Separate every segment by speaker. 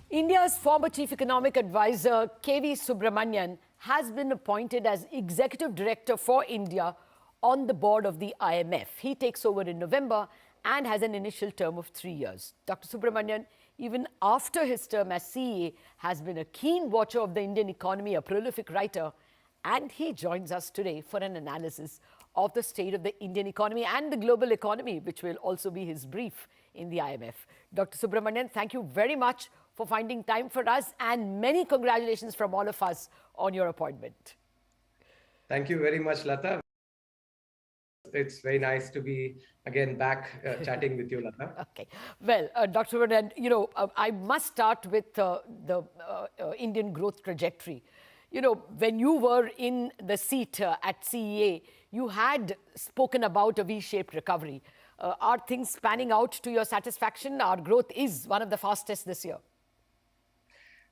Speaker 1: India's former Chief Economic Advisor K V Subramanian has been appointed as Executive Director for India on the board of the IMF. He takes over in November and has an initial term of 3 years. Dr. Subramanian, even after his term as CEA, has been a keen watcher of the Indian economy, a prolific writer, and he joins us today for an analysis of the state of the Indian economy and the global economy, which will also be his brief in the IMF. Dr. Subramanian, thank you very much for finding time for us, and many congratulations from all of us on your appointment.
Speaker 2: Thank you very much, Latha. It's very nice to be again back chatting with you, Latha.
Speaker 1: Okay. Well, Dr. Subramanian, I must start with the Indian growth trajectory. When you were in the seat at CEA, you had spoken about a V-shaped recovery. Are things panning out to your satisfaction? Our growth is one of the fastest this year.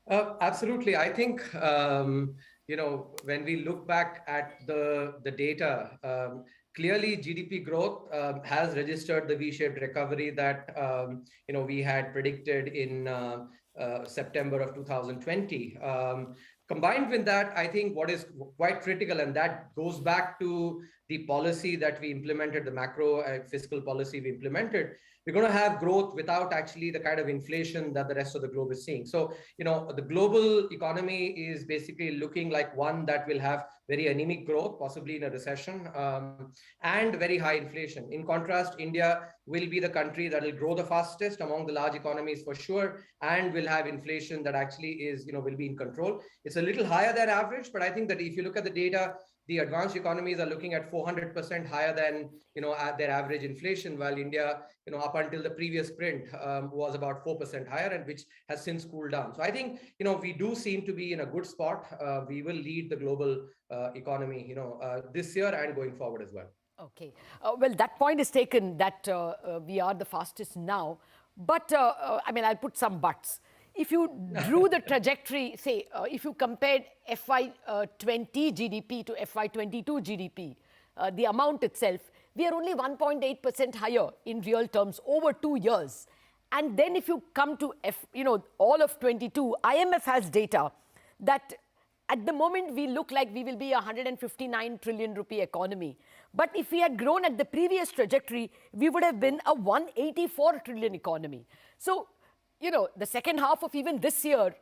Speaker 2: Absolutely. I think, when we look back at the data, clearly GDP growth has registered the V-shaped recovery that, we had predicted in September of 2020. Combined with that, I think what is quite critical, and that goes back to the policy that we implemented, the macro fiscal policy we implemented, we're going to have growth without actually the kind of inflation that the rest of the globe is seeing. So, the global economy is basically looking like one that will have very anemic growth, possibly in a recession, and very high inflation. In contrast, India will be the country that will grow the fastest among the large economies for sure, and will have inflation that actually is, will be in control. It's a little higher than average, but I think that if you look at the data, the advanced economies are looking at 400% higher than, at their average inflation, while India, up until the previous print was about 4% higher, and which has since cooled down. So I think, we do seem to be in a good spot. We will lead the global economy, this year and going forward as well.
Speaker 1: Okay. Well, that point is taken that we are the fastest now. But, I'll put some buts. If you drew the trajectory, say, if you compared FY20 GDP to FY22 GDP, the amount itself, we are only 1.8% higher in real terms over 2 years. And then if you come to, all of 22, IMF has data that at the moment we look like we will be a 159 trillion rupee economy. But if we had grown at the previous trajectory, we would have been a 184 trillion economy. So, the second half of even this year,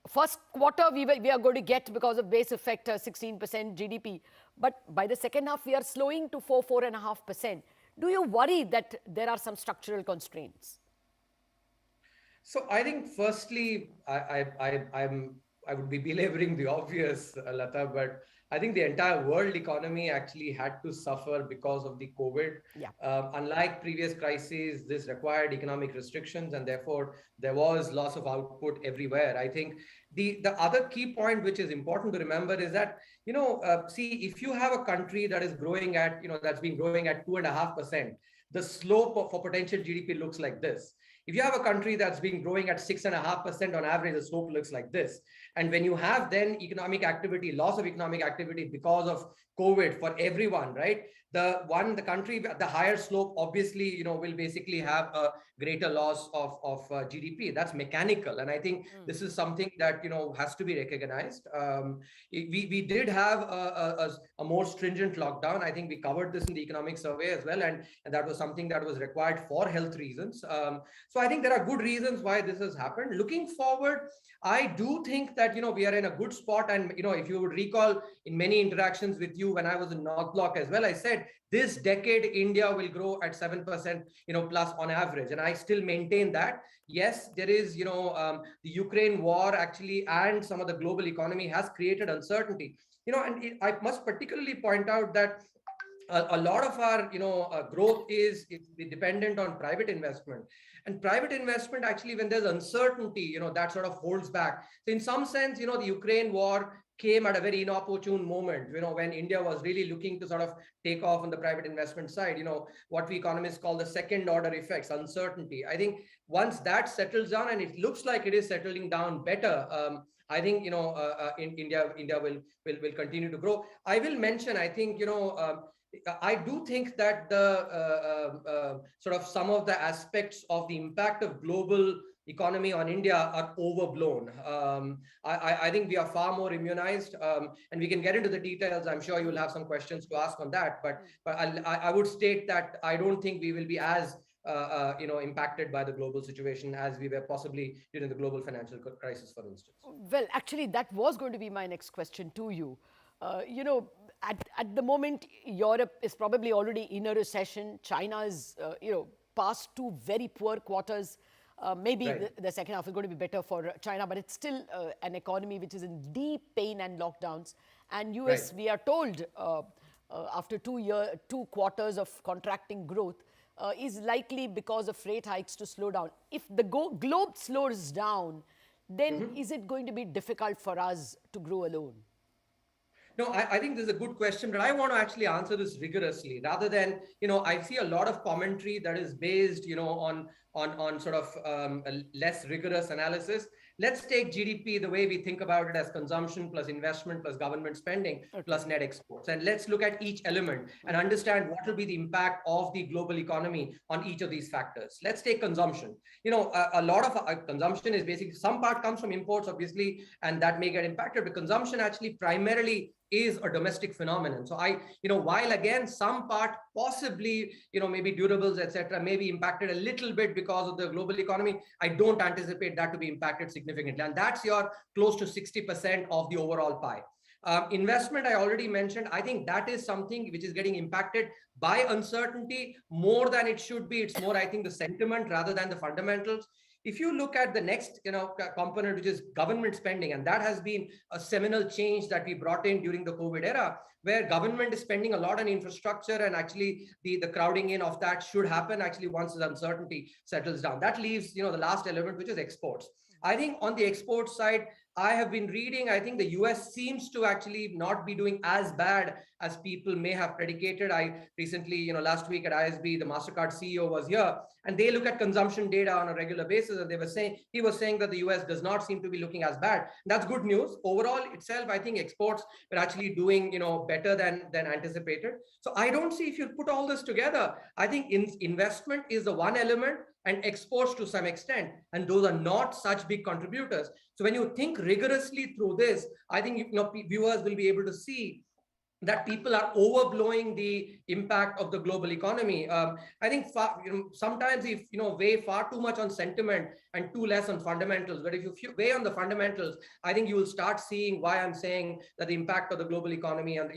Speaker 1: first quarter we are going to get, because of base effect, 16% GDP. But by the second half, we are slowing to 4.5%. Do you worry that there are some structural constraints?
Speaker 2: So I think firstly, I would be belaboring the obvious, Latha, but I think the entire world economy actually had to suffer because of the COVID.
Speaker 1: Yeah.
Speaker 2: Unlike previous crises, this required economic restrictions, and therefore there was loss of output everywhere. I think the other key point which is important to remember is that, see, if you have a country that is growing at, that's been growing at 2.5%, the slope for potential GDP looks like this. If you have a country that's been growing at 6.5% on average, the slope looks like this. And when you have then economic activity, loss of economic activity because of COVID for everyone, right? The country, the higher slope, obviously, will basically have a greater loss of GDP. That's mechanical. And I think this is something that, has to be recognized. We did have a more stringent lockdown. I think we covered this in the economic survey as well. And that was something that was required for health reasons. So I think there are good reasons why this has happened. Looking forward, I do think that, we are in a good spot. And, if you would recall in many interactions with you when I was in North Block as well, I said, this decade, India will grow at 7%, plus on average. And I still maintain that. Yes, there is, the Ukraine war actually, and some of the global economy has created uncertainty. And I must particularly point out that a lot of our, growth is dependent on private investment. And private investment, actually, when there's uncertainty, that sort of holds back. So in some sense, the Ukraine war came at a very inopportune moment, when India was really looking to sort of take off on the private investment side, what we economists call the second order effects, uncertainty. I think once that settles down, and it looks like it is settling down better, I think, India will continue to grow. I will mention, I think, I do think that the sort of some of the aspects of the impact of global economy, on India, are overblown. I think we are far more immunized, and we can get into the details. I'm sure you'll have some questions to ask on that, but I would state that I don't think we will be as impacted by the global situation as we were possibly during the global financial crisis, for instance.
Speaker 1: Well, actually, that was going to be my next question to you. At the moment, Europe is probably already in a recession. China is, past two very poor quarters. Maybe
Speaker 2: Right.
Speaker 1: the second half is going to be better for China, but it's still an economy which is in deep pain and lockdowns. And US,
Speaker 2: Right.
Speaker 1: we are told, after 2 quarters of contracting growth, is likely because of rate hikes to slow down. If the globe slows down, then is it going to be difficult for us to grow alone?
Speaker 2: No, I think this is a good question, but I want to actually answer this rigorously rather than, I see a lot of commentary that is based, on sort of a less rigorous analysis. Let's take GDP the way we think about it, as consumption plus investment plus government spending plus net exports. And let's look at each element and understand what will be the impact of the global economy on each of these factors. Let's take consumption. A lot of consumption is basically, some part comes from imports, obviously, and that may get impacted, but consumption actually primarily is a domestic phenomenon. So while again, some part possibly, maybe durables, etc., may be impacted a little bit because of the global economy, I don't anticipate that to be impacted significantly. And that's your close to 60% of the overall pie. Investment, I already mentioned. I think that is something which is getting impacted by uncertainty more than it should be. It's more, I think, the sentiment rather than the fundamentals. If you look at the next component, which is government spending, and that has been a seminal change that we brought in during the COVID era, where government is spending a lot on infrastructure, and actually the crowding in of that should happen actually once the uncertainty settles down. That leaves the last element, which is exports. I think on the export side, I have been reading, I think the US seems to actually not be doing as bad as people may have predicated. I recently, last week at ISB, the MasterCard CEO was here, and they look at consumption data on a regular basis, and he was saying that the US does not seem to be looking as bad. That's good news. Overall itself, I think exports are actually doing, better than anticipated. So I don't see, if you put all this together, I think investment is the one element, and exports to some extent, and those are not such big contributors. So when you think rigorously through this, I think viewers will be able to see that people are overblowing the impact of the global economy. I think sometimes if weigh far too much on sentiment and too less on fundamentals, but if you weigh on the fundamentals, I think you will start seeing why I'm saying that the impact of the global economy and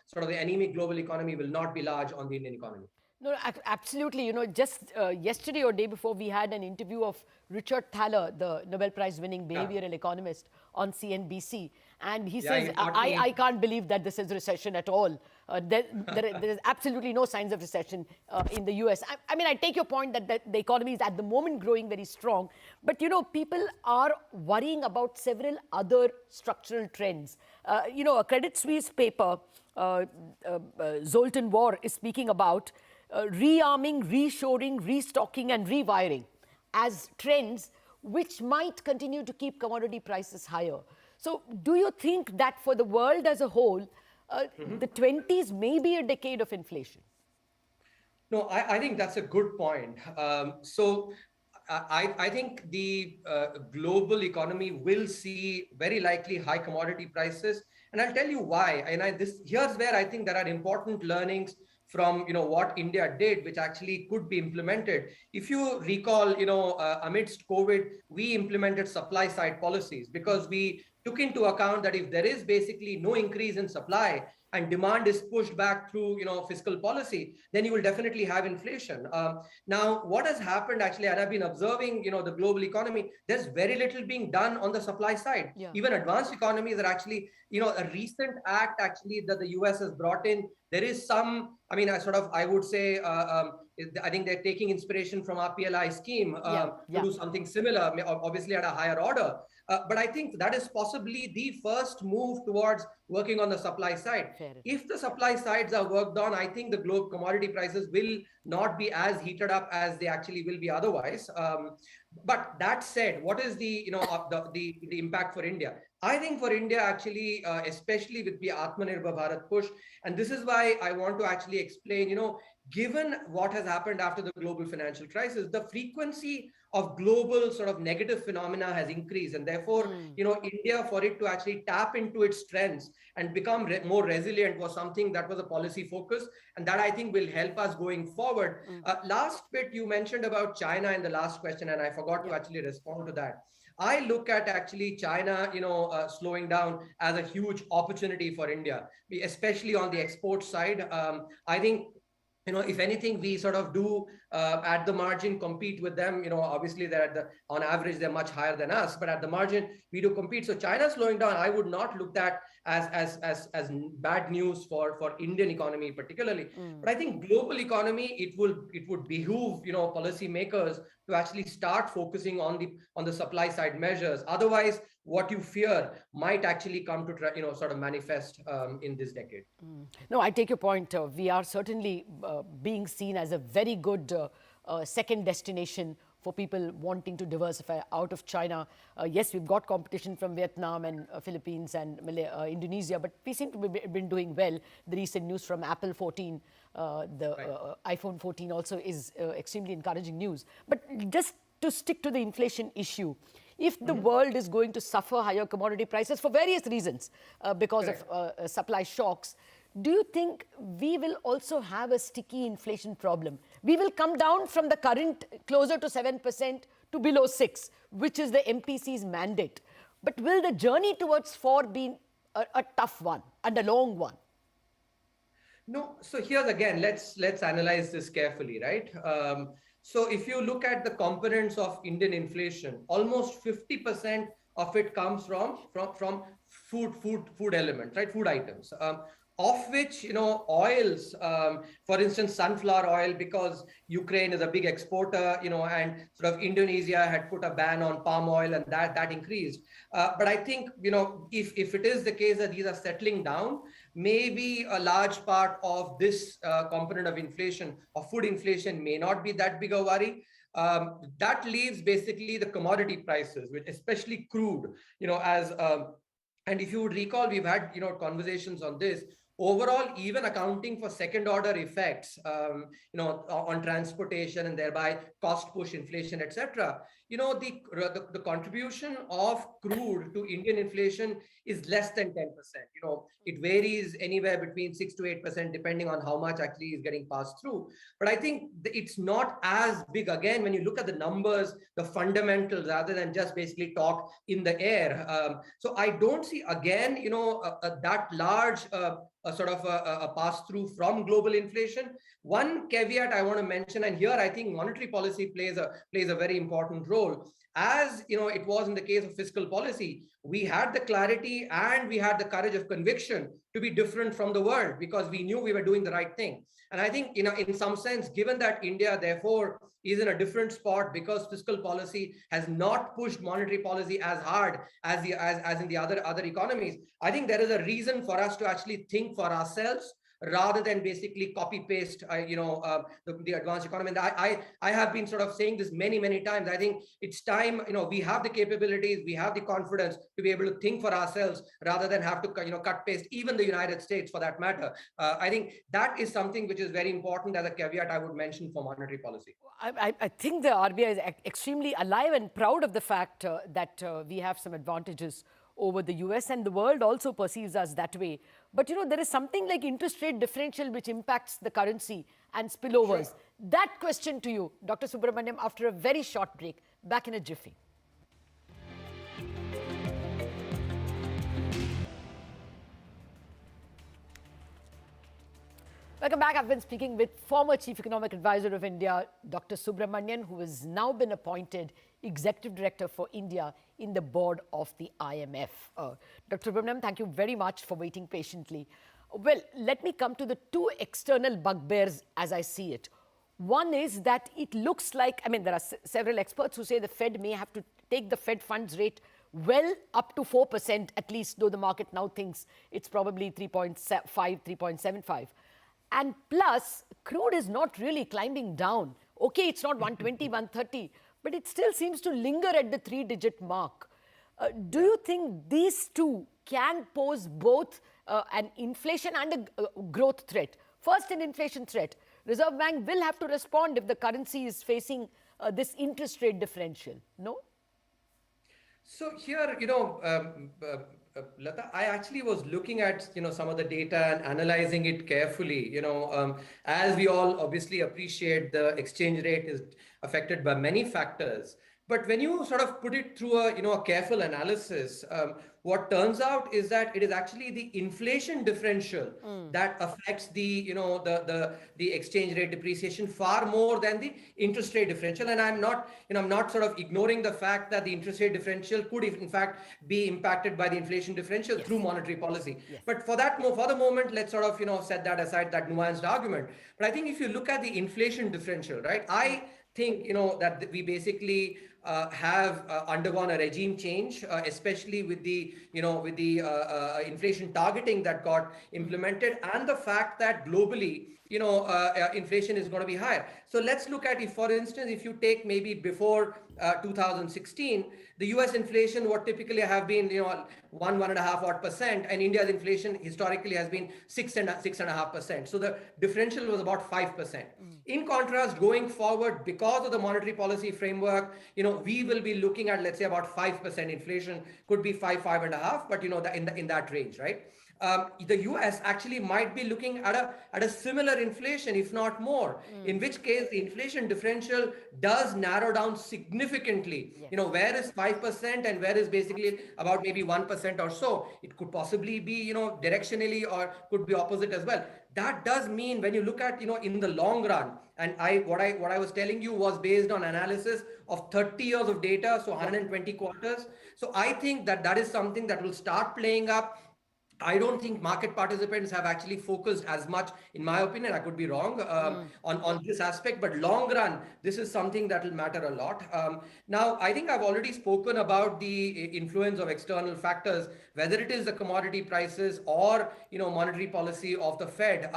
Speaker 2: sort of the anemic global economy will not be large on the Indian economy.
Speaker 1: No, absolutely. Just yesterday or day before, we had an interview of Richard Thaler, the Nobel Prize winning behavioral economist, on CNBC. And he says, I can't believe that this is a recession at all. There is absolutely no signs of recession in the US. I mean, I take your point that the economy is at the moment growing very strong. But, people are worrying about several other structural trends. A Credit Suisse paper, Zoltan War, is speaking about rearming, reshoring, restocking, and rewiring as trends which might continue to keep commodity prices higher. So do you think that for the world as a whole, the 20s may be a decade of inflation?
Speaker 2: No, I think that's a good point. So I think the global economy will see very likely high commodity prices. And I'll tell you why. And here's where I think there are important learnings from what India did, which actually could be implemented. If you recall, amidst COVID, we implemented supply side policies because we took into account that if there is basically no increase in supply and demand is pushed back through fiscal policy, then you will definitely have inflation. Now, what has happened actually, and I've been observing the global economy, there's very little being done on the supply side. Yeah. Even advanced economies are actually, a recent act actually that the US has brought in. There is some, I would say, I think they're taking inspiration from our PLI scheme to do something similar, obviously at a higher order. But I think that is possibly the first move towards working on the supply side. If the supply sides are worked on, I think the global commodity prices will not be as heated up as they actually will be otherwise. But that said, what is the the impact for India? I think for India actually, especially with the Atmanirbhar Bharat push, and this is why I want to actually explain. Given what has happened after the global financial crisis, the frequency of global sort of negative phenomena has increased, and therefore, India, for it to actually tap into its strengths and become more resilient, was something that was a policy focus, and that I think will help us going forward. Last bit you mentioned about China in the last question, and I forgot to actually respond to that. I look at actually China, slowing down as a huge opportunity for India, especially on the export side. I think, if anything, we sort of do at the margin compete with them. Obviously they're on average they're much higher than us, but at the margin we do compete. So China slowing down, I would not look at as bad news for Indian economy particularly. But I think global economy, it would behoove policymakers to actually start focusing on the supply side measures. Otherwise, what you fear might actually come to sort of manifest in this decade.
Speaker 1: No, I take your point. We are certainly being seen as a very good second destination for people wanting to diversify out of China. Yes, we've got competition from Vietnam and Philippines and Indonesia, but we seem to be been doing well. The recent news from Apple 14, iPhone 14 also is extremely encouraging news. But just to stick to the inflation issue, if the world is going to suffer higher commodity prices for various reasons because of supply shocks, do you think we will also have a sticky inflation problem? We will come down from the current closer to 7% to below 6%, which is the MPC's mandate. But will the journey towards 4 be a tough one and a long one?
Speaker 2: No, so here's again, let's analyze this carefully, right? So if you look at the components of Indian inflation, almost 50% of it comes from food elements, right? Food items. Of which, oils, for instance, sunflower oil, because Ukraine is a big exporter, and sort of Indonesia had put a ban on palm oil, and that increased. But I think, if it is the case that these are settling down, maybe a large part of this component of inflation, of food inflation, may not be that big a worry. That leaves basically the commodity prices, which especially crude, and if you would recall, we've had, conversations on this. Overall, even accounting for second order effects, on transportation and thereby cost push inflation, etc., the contribution of crude to Indian inflation is less than 10%. It varies anywhere between 6 to 8%, depending on how much actually is getting passed through. But I think it's not as big, again, when you look at the numbers, the fundamentals, rather than just basically talk in the air. So I don't see, again, that large a sort of a pass-through from global inflation. One caveat I want to mention, and here I think monetary policy plays a very important role. As it was in the case of fiscal policy, we had the clarity and we had the courage of conviction to be different from the world, because we knew we were doing the right thing. And I think, in some sense, given that India, therefore, is in a different spot because fiscal policy has not pushed monetary policy as hard as in the other economies, I think there is a reason for us to actually think for ourselves rather than basically copy paste, the advanced economy. And I have been sort of saying this many times. I think it's time, we have the capabilities, we have the confidence to be able to think for ourselves rather than have to, cut paste even the United States for that matter. I think that is something which is very important as a caveat I would mention for monetary policy.
Speaker 1: I think the RBI is extremely alive and proud of the fact that we have some advantages over the US, and the world also perceives us that way. But there is something like interest rate differential which impacts the currency and spillovers. Sure. That question to you, Dr. Subramanian, after a very short break. Back in a jiffy. Welcome back. I've been speaking with former Chief Economic Advisor of India, Dr. Subramanian, who has now been appointed Executive Director for India in the board of the IMF. Dr. Subramanian, thank you very much for waiting patiently. Well, let me come to the two external bugbears as I see it. One is that it looks like, there are several experts who say the Fed may have to take the Fed funds rate well up to 4%, at least, though the market now thinks it's probably 3.5, 3.75. And plus, crude is not really climbing down. Okay, it's not 120, 130, but it still seems to linger at the 3-digit mark. Do you think these two can pose both an inflation and a growth threat? First, an inflation threat. Reserve Bank will have to respond if the currency is facing this interest rate differential, no?
Speaker 2: So here, Latha, I actually was looking at, some of the data and analyzing it carefully. As we all obviously appreciate, the exchange rate is affected by many factors. But when you sort of put it through a careful analysis, what turns out is that it is actually the inflation differential that affects the exchange rate depreciation far more than the interest rate differential. And I'm not sort of ignoring the fact that the interest rate differential could in fact be impacted by the inflation differential through monetary policy. But for the moment, let's sort of set that aside, that nuanced argument. But I think if you look at the inflation differential, right, I think that we basically have undergone a regime change, especially with the inflation targeting that got implemented, and the fact that globally inflation is going to be higher. So let's look at, if for instance, if you take maybe before 2016, the US inflation would typically have been 1.5 odd percent, and India's inflation historically has been 6.5%. So the differential was about 5%. In contrast, going forward, because of the monetary policy framework, we will be looking at, let's say, about 5% inflation, could be 5.5, but in that range, right? The US actually might be looking at a similar inflation, if not more, in which case the inflation differential does narrow down significantly. Where is 5% and where is basically about maybe 1% or so. It could possibly be, directionally, or could be opposite as well. That does mean when you look at, in the long run, and what I was telling you was based on analysis of 30 years of data, so 120 quarters. So I think that is something that will start playing up. I don't think market participants have actually focused as much, in my opinion, I could be wrong, on this aspect, but long run, this is something that will matter a lot. Now, I think I've already spoken about the influence of external factors, whether it is the commodity prices or, monetary policy of the Fed.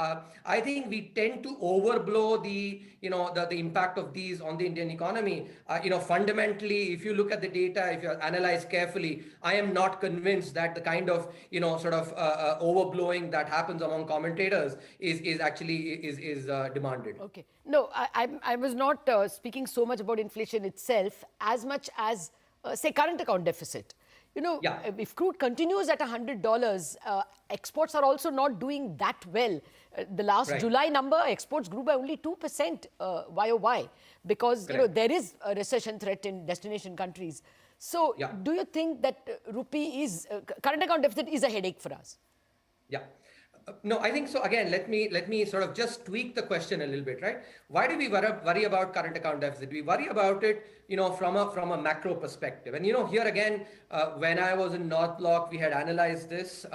Speaker 2: I think we tend to overblow the impact of these on the Indian economy. Fundamentally, if you look at the data, if you analyze carefully, I am not convinced that the kind of, sort of overblowing that happens among commentators is actually demanded.
Speaker 1: Okay. No, I was not speaking so much about inflation itself as much as, say, current account deficit. If crude continues at $100, exports are also not doing that well. The last July number, exports grew by only 2% YOY, because there is a recession threat in destination countries. So do you think that current account deficit is a headache for us?
Speaker 2: Yeah. No, I think so. Again, let me sort of just tweak the question a little bit, right? Why do we worry about current account deficit? We worry about it, from a macro perspective. And here again, when I was in North Block, we had analyzed this.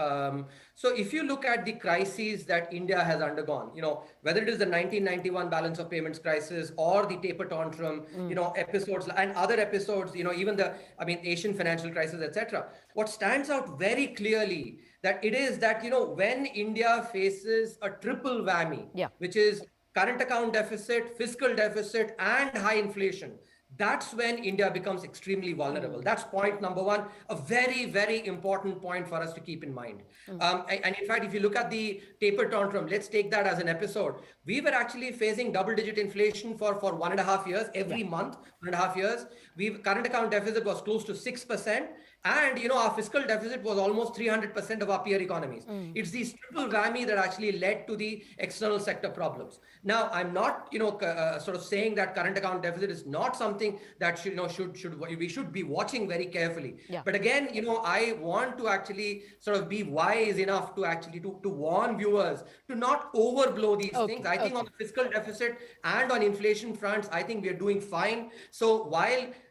Speaker 2: So if you look at the crises that India has undergone, whether it is the 1991 balance of payments crisis or the taper tantrum, episodes and other episodes, even the Asian financial crisis, etc. What stands out very clearly that it is that, when India faces a triple whammy, which is current account deficit, fiscal deficit, and high inflation, that's when India becomes extremely vulnerable. That's point number one, a very, very important point for us to keep in mind. And in fact, if you look at the taper tantrum, let's take that as an episode. We were actually facing double-digit inflation for 1.5 years, every month, 1.5 years. Current account deficit was close to 6%. And, our fiscal deficit was almost 300% of our peer economies. It's these triple whammy that actually led to the external sector problems. Now, I'm not, sort of saying that current account deficit is not something that we should be watching very carefully. But again, I want to actually sort of be wise enough to actually to warn viewers to not overblow these things. I think on the fiscal deficit and on inflation fronts, I think we are doing fine. So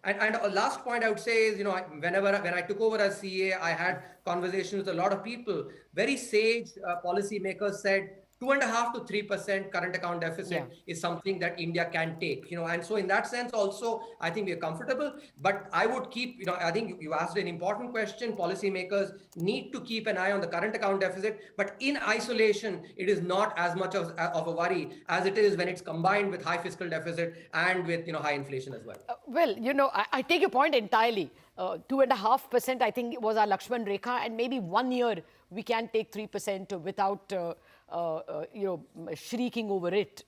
Speaker 2: and a last point I would say is, when I took over as CEA, I had conversations with a lot of people. Very sage policymakers said, 2.5 to 3% current account deficit is something that India can take, and so in that sense also, I think we are comfortable. But I would keep, I think you asked an important question. Policymakers need to keep an eye on the current account deficit, but in isolation, it is not as much of a worry as it is when it's combined with high fiscal deficit and with, high inflation as well.
Speaker 1: Well, I take your point entirely. 2.5%, I think, was our Lakshman Rekha, and maybe 1 year we can take 3% without, shrieking over it,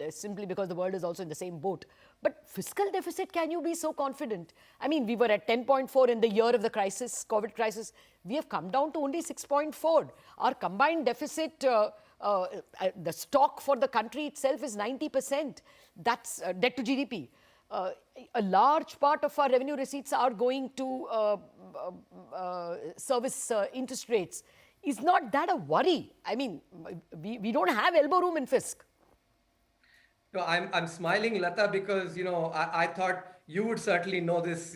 Speaker 1: simply because the world is also in the same boat. But fiscal deficit, can you be so confident? I mean, we were at 10.4 in the year of the crisis, COVID crisis. We have come down to only 6.4. Our combined deficit, the stock for the country itself is 90%. That's debt to GDP. A large part of our revenue receipts are going to service interest rates. Is not that a worry? I mean, we don't have elbow room in fisc.
Speaker 2: No, I'm smiling, Latha, because I thought you would certainly know this.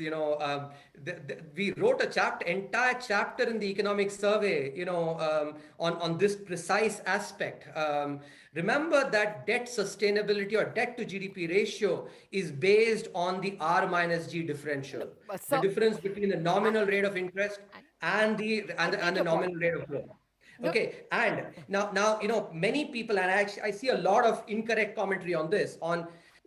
Speaker 2: We wrote entire chapter in the economic survey, on this precise aspect. Remember that debt sustainability or debt to GDP ratio is based on the R minus G differential, the difference between the nominal rate of interest and the nominal rate of growth. Okay, and now many people, and I see a lot of incorrect commentary on this.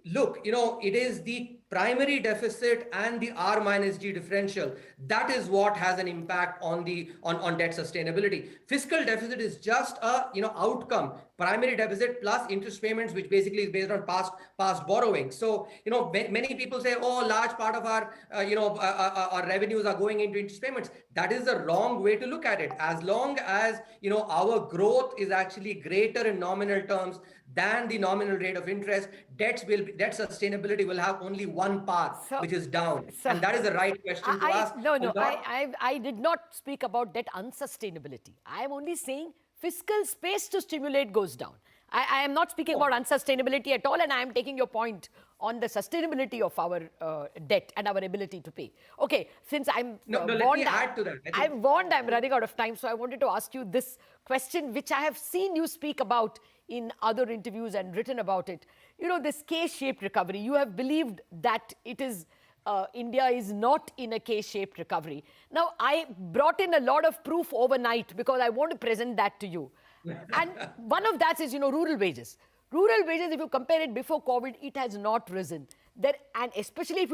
Speaker 2: Look, it is the primary deficit and the R minus G differential that is what has an impact on debt sustainability. Fiscal deficit is just a outcome. Primary deficit plus interest payments, which basically is based on past borrowing. So many people say, oh, large part of our revenues are going into interest payments. That is the wrong way to look at it. As long as our growth is actually greater in nominal terms than the nominal rate of interest, debt sustainability will have only one path, which is down. And that is the right question to ask.
Speaker 1: I did not speak about debt unsustainability. I am only saying fiscal space to stimulate goes down. I am not speaking about unsustainability at all, and I am taking your point on the sustainability of our debt and our ability to pay. Okay, since I'm
Speaker 2: let me add to that.
Speaker 1: I'm warned I'm running out of time, so I wanted to ask you this question, which I have seen you speak about in other interviews and written about it. This K-shaped recovery. You have believed that it is India is not in a K-shaped recovery. Now, I brought in a lot of proof overnight because I want to present that to you. And one of that is, rural wages. Rural wages, if you compare it before COVID, it has not risen. And especially if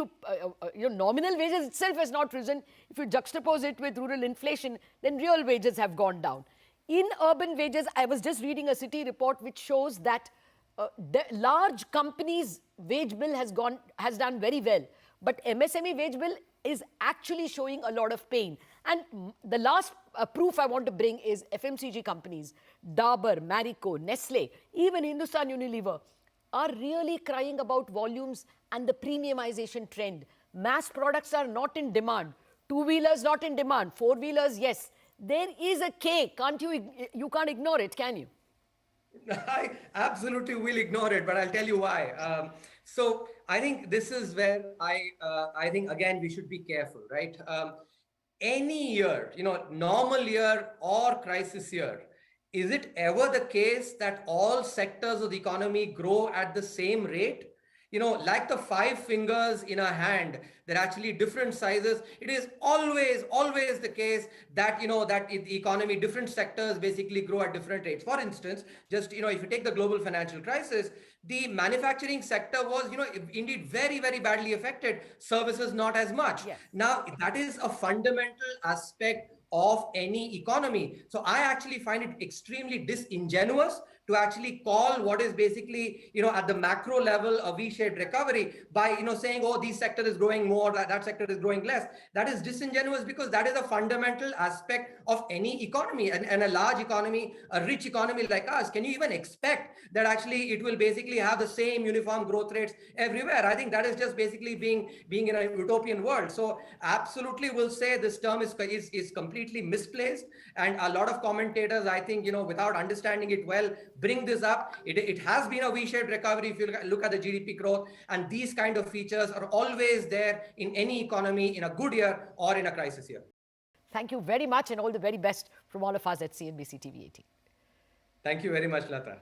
Speaker 1: nominal wages itself has not risen. If you juxtapose it with rural inflation, then real wages have gone down. In urban wages, I was just reading a city report which shows that the large companies' wage bill has done very well. But MSME wage bill is actually showing a lot of pain. And the last proof I want to bring is FMCG companies, Dabur, Marico, Nestle, even Hindustan Unilever are really crying about volumes and the premiumization trend. Mass products are not in demand. Two-wheelers not in demand. Four-wheelers, yes. There is a K. You can't ignore it, can you?
Speaker 2: I absolutely will ignore it, but I'll tell you why. So I think this is where I think, again, we should be careful, right? Any year, normal year or crisis year, is it ever the case that all sectors of the economy grow at the same rate? Like the 5 fingers in a hand, they're actually different sizes. It is always the case that, that in the economy, different sectors basically grow at different rates. For instance, just, if you take the global financial crisis, the manufacturing sector was, indeed very, very badly affected. Services not as much. Yes. Now, that is a fundamental aspect of any economy. So I actually find it extremely disingenuous to actually call what is basically, at the macro level, a V-shaped recovery by, saying, oh, this sector is growing more, that sector is growing less. That is disingenuous because that is a fundamental aspect of any economy. And a large economy, a rich economy like us, can you even expect that actually it will basically have the same uniform growth rates everywhere? I think that is just basically being in a utopian world. So absolutely will say this term is completely misplaced. And a lot of commentators, I think, without understanding it well, bring this up. It has been a V-shaped recovery if you look at the GDP growth, and these kind of features are always there in any economy in a good year or in a crisis year.
Speaker 1: Thank you very much, and all the very best from all of us at CNBC TV 18.
Speaker 2: Thank you very much, Latha.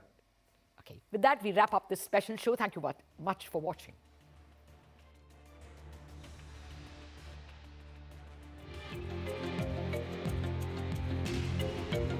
Speaker 1: Okay, with that, we wrap up this special show. Thank you much for watching.